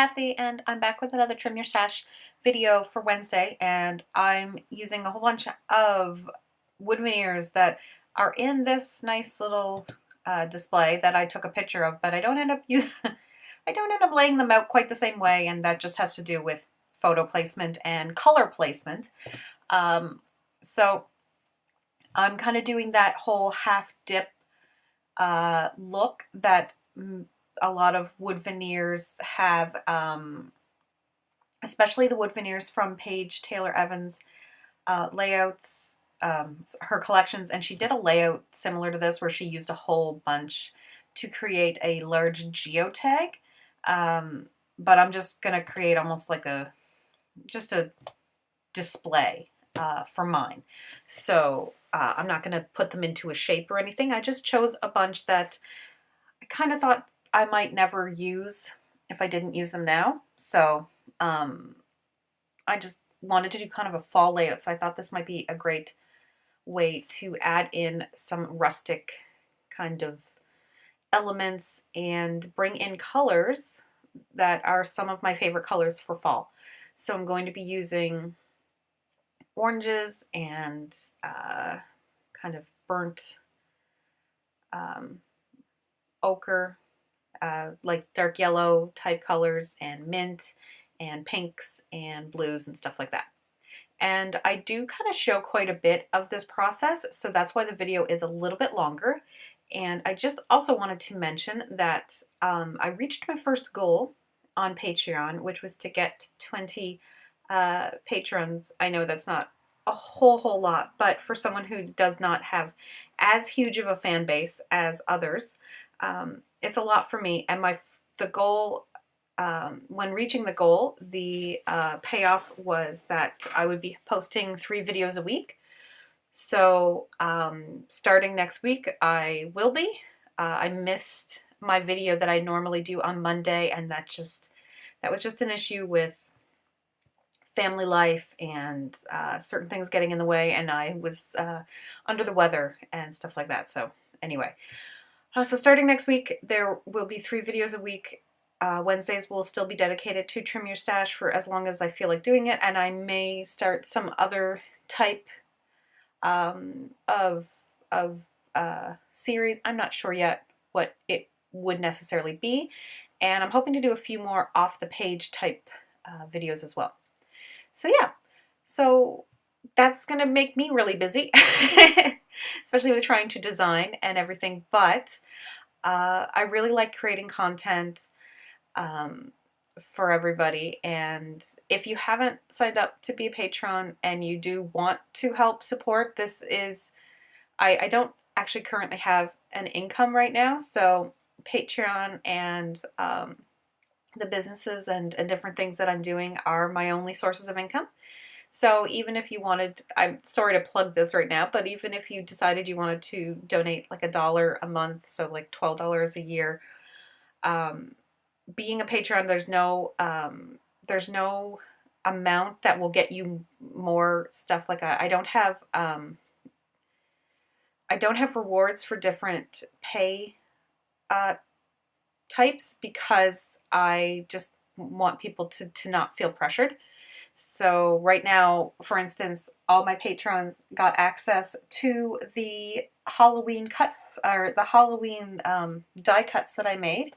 Kathy, and I'm back with another Trim Your Stash video for Wednesday, and I'm using a whole bunch of wood veneers that are in this nice little display that I took a picture of, but I don't end up I don't end up laying them out quite the same way, and that just has to do with photo placement and color placement. So I'm kind of doing that whole half dip look that a lot of wood veneers have, especially the wood veneers from Paige Taylor Evans layouts, her collections, and she did a layout similar to this where she used a whole bunch to create a large geotag, but I'm just going to create almost like just a display for mine. So I'm not going to put them into a shape or anything. I just chose a bunch that I kind of thought I might never use if I didn't use them now. So I just wanted to do kind of a fall layout. So I thought this might be a great way to add in some rustic kind of elements and bring in colors that are some of my favorite colors for fall. So I'm going to be using oranges and kind of burnt ochre, like dark yellow type colors, and mint and pinks and blues and stuff like that. And I do kind of show quite a bit of this process, so that's why the video is a little bit longer. And I just also wanted to mention that I reached my first goal on Patreon, which was to get 20 patrons. I know that's not a whole lot, but for someone who does not have as huge of a fan base as others, it's a lot for me. And the goal, when reaching the goal, the payoff was that I would be posting 3 videos a week. So starting next week, I will be. I missed my video that I normally do on Monday, and that was just an issue with family life and certain things getting in the way, and I was under the weather and stuff like that. So anyway, so starting next week, there will be 3 videos a week. Wednesdays will still be dedicated to Trim Your Stash for as long as I feel like doing it, and I may start some other type of series. I'm not sure yet what it would necessarily be, and I'm hoping to do a few more off the page type videos as well. So yeah, so that's gonna make me really busy, especially with trying to design and everything, but I really like creating content for everybody. And if you haven't signed up to be a patron and you do want to help support, this is, I don't actually currently have an income right now, so Patreon and the businesses and different things that I'm doing are my only sources of income. So even if you wanted, I'm sorry to plug this right now, but even if you decided you wanted to donate like $1 a month, so like $12 a year, being a patron, there's no amount that will get you more stuff. Like I don't have rewards for different pay types because I just want people to not feel pressured. So right now, for instance, all my patrons got access to the Halloween the Halloween die cuts that I made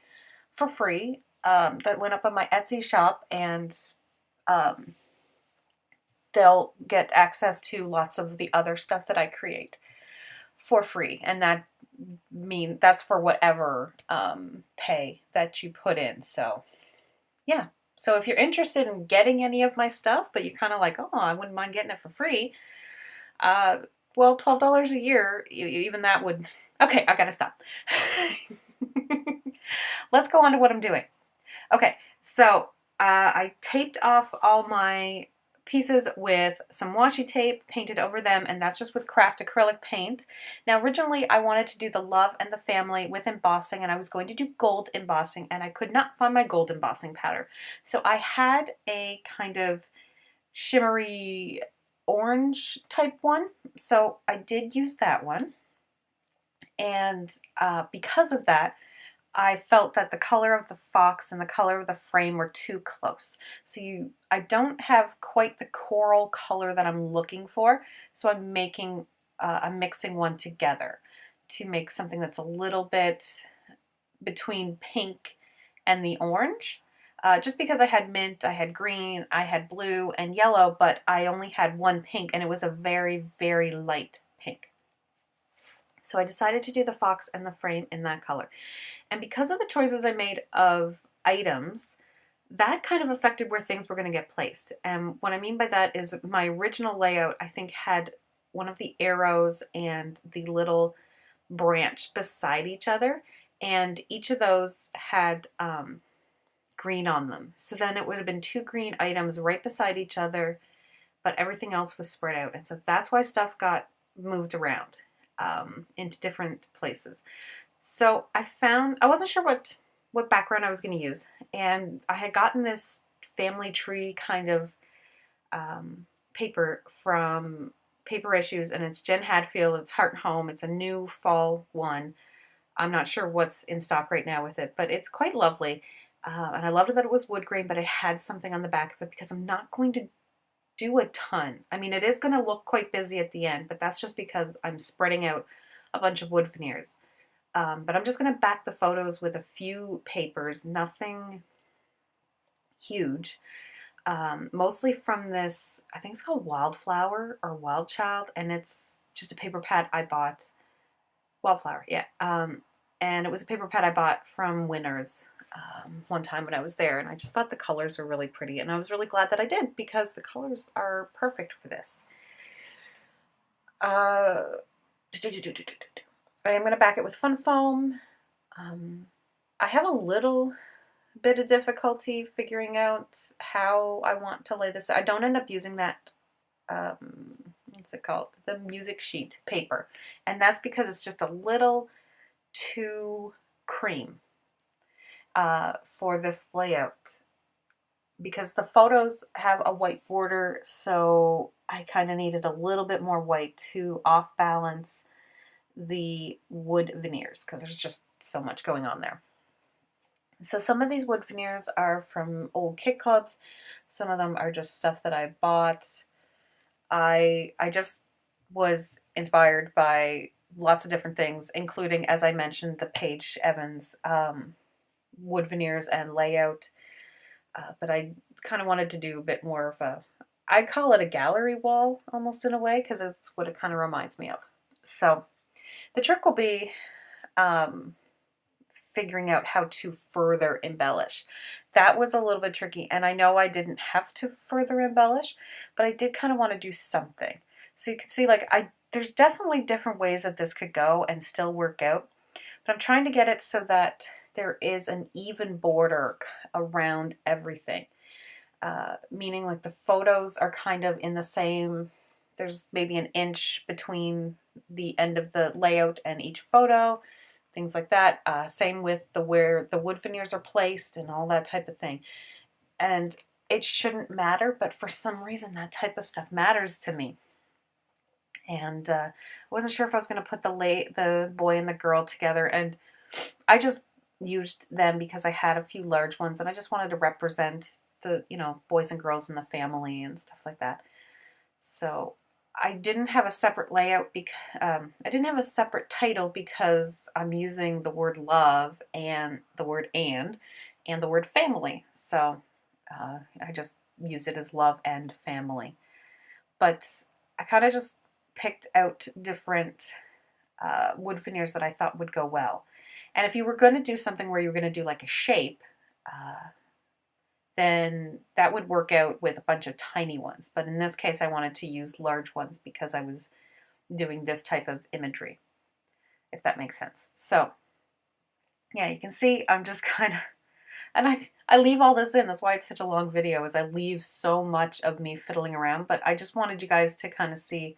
for free, that went up on my Etsy shop, and they'll get access to lots of the other stuff that I create for free, and that's for whatever pay that you put in. So yeah, so if you're interested in getting any of my stuff, but you're kind of like, oh, I wouldn't mind getting it for free, well, $12 a year, even that would, okay, I gotta stop. Let's go on to what I'm doing. Okay, so I taped off all my pieces with some washi tape, painted over them, and that's just with craft acrylic paint. Now originally I wanted to do the love and the family with embossing, and I was going to do gold embossing, and I could not find my gold embossing powder. So I had a kind of shimmery orange type one, so I did use that one, and because of that, I felt that the color of the fox and the color of the frame were too close. So I don't have quite the coral color that I'm looking for. So I'm mixing one together to make something that's a little bit between pink and the orange. Just because I had mint, I had green, I had blue and yellow, but I only had one pink, and it was a very, very light pink. So I decided to do the fox and the frame in that color. And because of the choices I made of items, that kind of affected where things were going to get placed. And what I mean by that is my original layout, I think, had one of the arrows and the little branch beside each other. And each of those had green on them. So then it would have been two green items right beside each other, but everything else was spread out. And so that's why stuff got moved around into different places. So I wasn't sure what background I was going to use. And I had gotten this family tree kind of paper from Paper Issues, and it's Jen Hadfield, it's Heart Home, it's a new fall one. I'm not sure what's in stock right now with it, but it's quite lovely. And I loved that it was wood grain, but it had something on the back of it because I'm not going to do a ton. I mean, it is going to look quite busy at the end, but that's just because I'm spreading out a bunch of wood veneers. But I'm just going to back the photos with a few papers, nothing huge. Mostly from this, I think it's called Wildflower or Wild Child, and it's just a paper pad I bought. Wildflower, yeah. And it was a paper pad I bought from Winners one time when I was there, and I just thought the colors were really pretty, and I was really glad that I did because the colors are perfect for this. I am going to back it with Fun Foam. I have a little bit of difficulty figuring out how I want to lay this. I don't end up using that, what's it called? The music sheet paper. And that's because it's just a little too cream for this layout. Because the photos have a white border, so I kind of needed a little bit more white to off balance the wood veneers because there's just so much going on there. So some of these wood veneers are from old kit clubs. Some of them are just stuff that I bought. I just was inspired by lots of different things, including, as I mentioned, the Paige Evans wood veneers and layout. But I kind of wanted to do a bit more of I call it a gallery wall almost in a way because it's what it kind of reminds me of. So the trick will be figuring out how to further embellish. That was a little bit tricky, and I know I didn't have to further embellish, but I did kind of want to do something. So you can see, like, there's definitely different ways that this could go and still work out, but I'm trying to get it so that there is an even border around everything. Meaning like the photos are kind of in the same, there's maybe an inch between the end of the layout and each photo, things like that. Same with where the wood veneers are placed and all that type of thing. And it shouldn't matter, but for some reason that type of stuff matters to me. And I wasn't sure if I was going to put the boy and the girl together, and I just used them because I had a few large ones and I just wanted to represent the, boys and girls in the family and stuff like that. So I didn't have a separate layout I didn't have a separate title because I'm using the word love and the word and the word family. So I just use it as love and family. But I kind of just picked out different wood veneers that I thought would go well. And if you were going to do something where you were going to do like a shape, then that would work out with a bunch of tiny ones. But in this case, I wanted to use large ones because I was doing this type of imagery, if that makes sense. So, yeah, you can see I'm just kind of, and I leave all this in. That's why it's such a long video, is I leave so much of me fiddling around. But I just wanted you guys to kind of see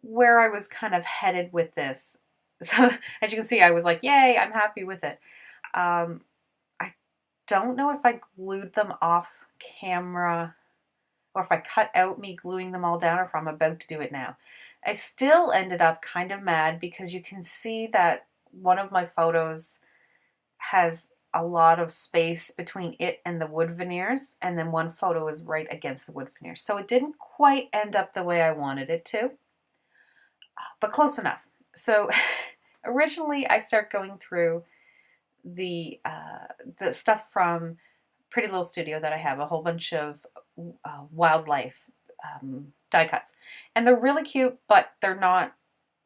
where I was kind of headed with this. So as you can see, I was like, yay, I'm happy with it. I don't know if I glued them off camera or if I cut out me gluing them all down or if I'm about to do it now. I still ended up kind of mad because you can see that one of my photos has a lot of space between it and the wood veneers, and then one photo is right against the wood veneers. So it didn't quite end up the way I wanted it to, but close enough. So originally I start going through the stuff from Pretty Little Studio that I have, a whole bunch of wildlife die cuts. And they're really cute, but they're not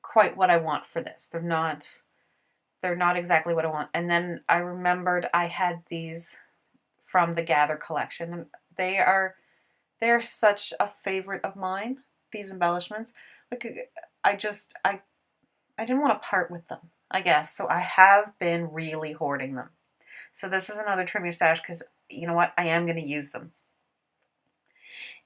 quite what I want for this. They're not exactly what I want. And then I remembered I had these from the Gather collection, and they're such a favorite of mine, these embellishments. Like I didn't want to part with them, I guess. So I have been really hoarding them. So this is another trim your stash because you know what? I am going to use them.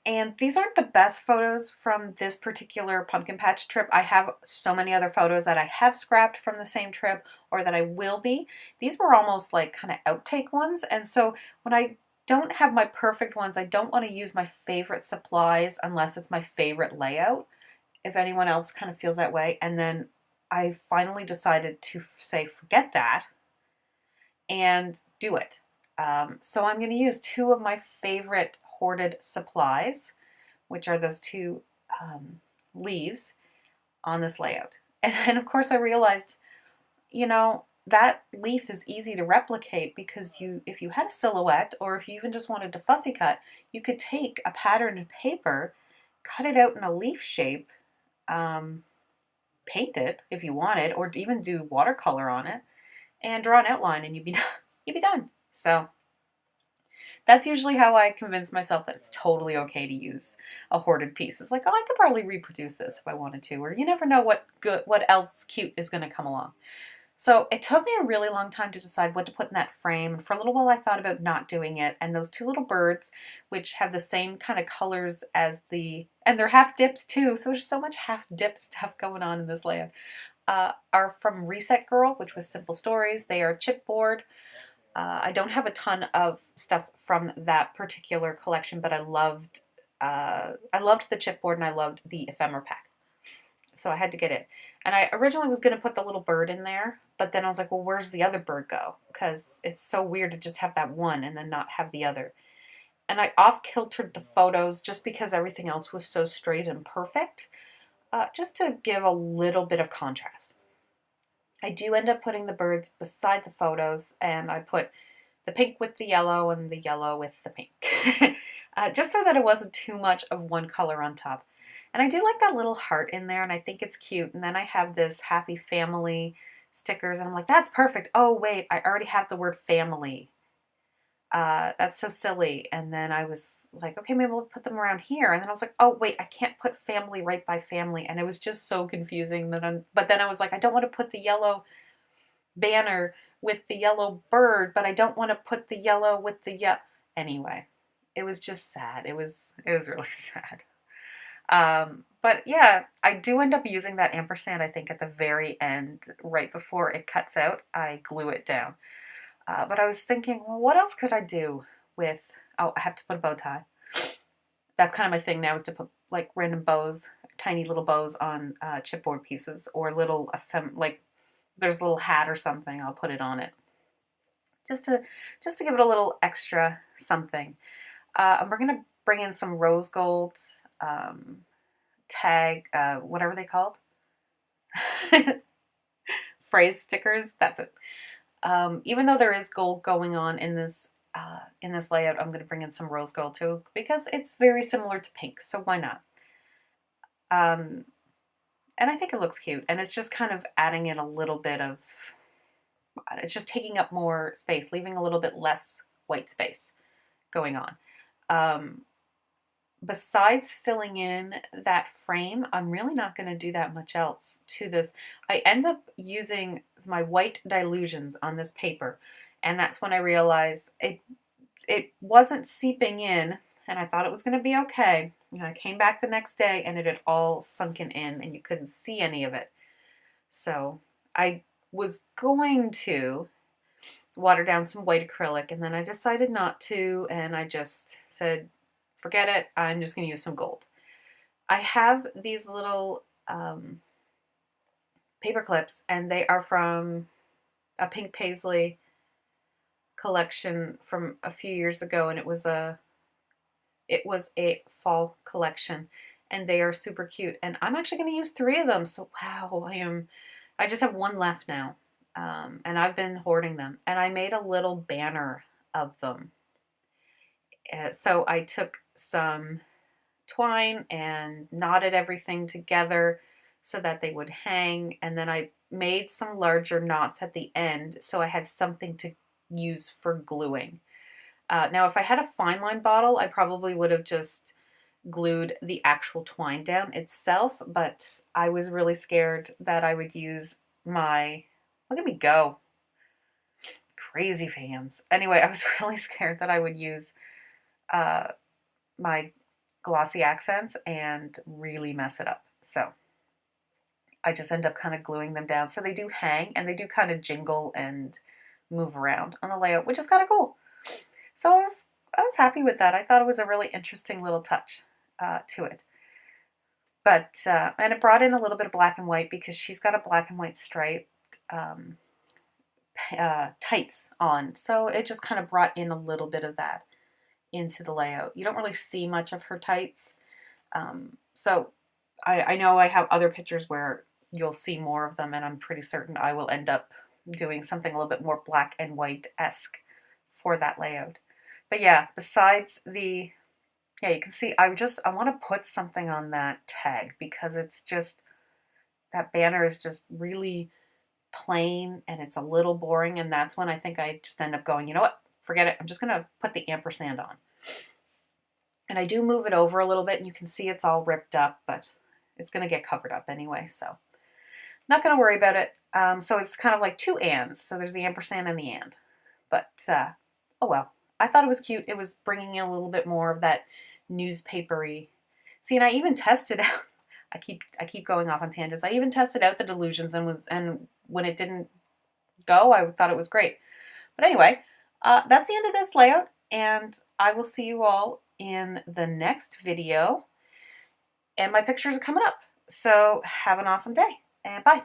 And these aren't the best photos from this particular pumpkin patch trip. I have so many other photos that I have scrapped from the same trip or that I will be. These were almost like kind of outtake ones. And so when I don't have my perfect ones, I don't want to use my favorite supplies unless it's my favorite layout, if anyone else kind of feels that way. And then I finally decided to say, forget that and do it. So I'm going to use two of my favorite hoarded supplies, which are those two leaves on this layout. And then of course I realized, you know, that leaf is easy to replicate because if you had a silhouette or if you even just wanted to fussy cut, you could take a patterned paper, cut it out in a leaf shape, paint it if you wanted, or even do watercolor on it and draw an outline and you'd be done. You'd be done. So that's usually how I convince myself that it's totally okay to use a hoarded piece. It's like, oh, I could probably reproduce this if I wanted to, or you never know what else cute is going to come along. So it took me a really long time to decide what to put in that frame. And for a little while I thought about not doing it. And those two little birds, which have the same kind of colors as and they're half dipped too. So there's so much half dipped stuff going on in this layout, are from Reset Girl, which was Simple Stories. They are chipboard. I don't have a ton of stuff from that particular collection, but I loved the chipboard and I loved the ephemera pack. So I had to get it. And I originally was going to put the little bird in there, but then I was like, well, where's the other bird go? Because it's so weird to just have that one and then not have the other. And I off-kiltered the photos just because everything else was so straight and perfect, just to give a little bit of contrast. I do end up putting the birds beside the photos, and I put the pink with the yellow and the yellow with the pink, just so that it wasn't too much of one color on top. And I do like that little heart in there, and I think it's cute. And then I have this happy family stickers, and I'm like, that's perfect. Oh, wait, I already have the word family. That's so silly. And then I was like, okay, maybe we'll put them around here. And then I was like, oh, wait, I can't put family right by family. And it was just so confusing. But then I was like, I don't want to put the yellow banner with the yellow bird, but I don't want to put the yellow with the Anyway, it was just sad. It was really sad. But yeah, I do end up using that ampersand, I think, at the very end, right before it cuts out. I glue it down. But I was thinking, well, what else could I do with, oh, I have to put a bow tie. That's kind of my thing now, is to put like random bows, tiny little bows on chipboard pieces, or little, like there's a little hat or something, I'll put it on it. Just to give it a little extra something. And we're going to bring in some rose gold tag, whatever they called. Phrase stickers, that's it. Even though there is gold going on in this layout, I'm going to bring in some rose gold too, because it's very similar to pink, so why not? And I think it looks cute, and it's just kind of adding in a little bit of, it's just taking up more space, leaving a little bit less white space going on. Besides filling in that frame, I'm really not going to do that much else to this. I end up using my white dilutions on this paper, and that's when I realized it wasn't seeping in, and I thought it was going to be okay. And I came back the next day, and it had all sunken in, and you couldn't see any of it. So I was going to water down some white acrylic, and then I decided not to, and I just said, forget it, I'm just going to use some gold. I have these little paper clips, and they are from a pink paisley collection from a few years ago, and it was a fall collection, and they are super cute. And I'm actually going to use 3 of them. So wow, I just have 1 left now. And I've been hoarding them. And I made a little banner of them. So I took some twine and knotted everything together so that they would hang. And then I made some larger knots at the end so I had something to use for gluing. Now, if I had a fine line bottle, I probably would have just glued the actual twine down itself, but I was really scared that I would use my, look at me go, crazy fans. Anyway, I was really scared that I would use my glossy accents and really mess it up. So I just end up kind of gluing them down. So they do hang and they do kind of jingle and move around on the layout, which is kind of cool. So I was happy with that. I thought it was a really interesting little touch to it. But, and it brought in a little bit of black and white because she's got a black and white striped tights on. So it just kind of brought in a little bit of that into the layout. You don't really see much of her tights. So I know I have other pictures where you'll see more of them, and I'm pretty certain I will end up doing something a little bit more black and white-esque for that layout. But yeah, besides the, yeah, you can see I want to put something on that tag because it's just, that banner is just really plain and it's a little boring, and that's when I think I just end up going, you know what, forget it, I'm just going to put the ampersand on. And I do move it over a little bit and you can see it's all ripped up, but it's going to get covered up anyway, so not going to worry about it. So it's kind of like 2 ands, so there's the ampersand and the and. But, oh well. I thought it was cute. It was bringing in a little bit more of that newspapery. See, and I even tested out, I keep going off on tangents. I even tested out the Delusions and when it didn't go, I thought it was great. But anyway, that's the end of this layout, and I will see you all in the next video. And my pictures are coming up. So have an awesome day, and bye.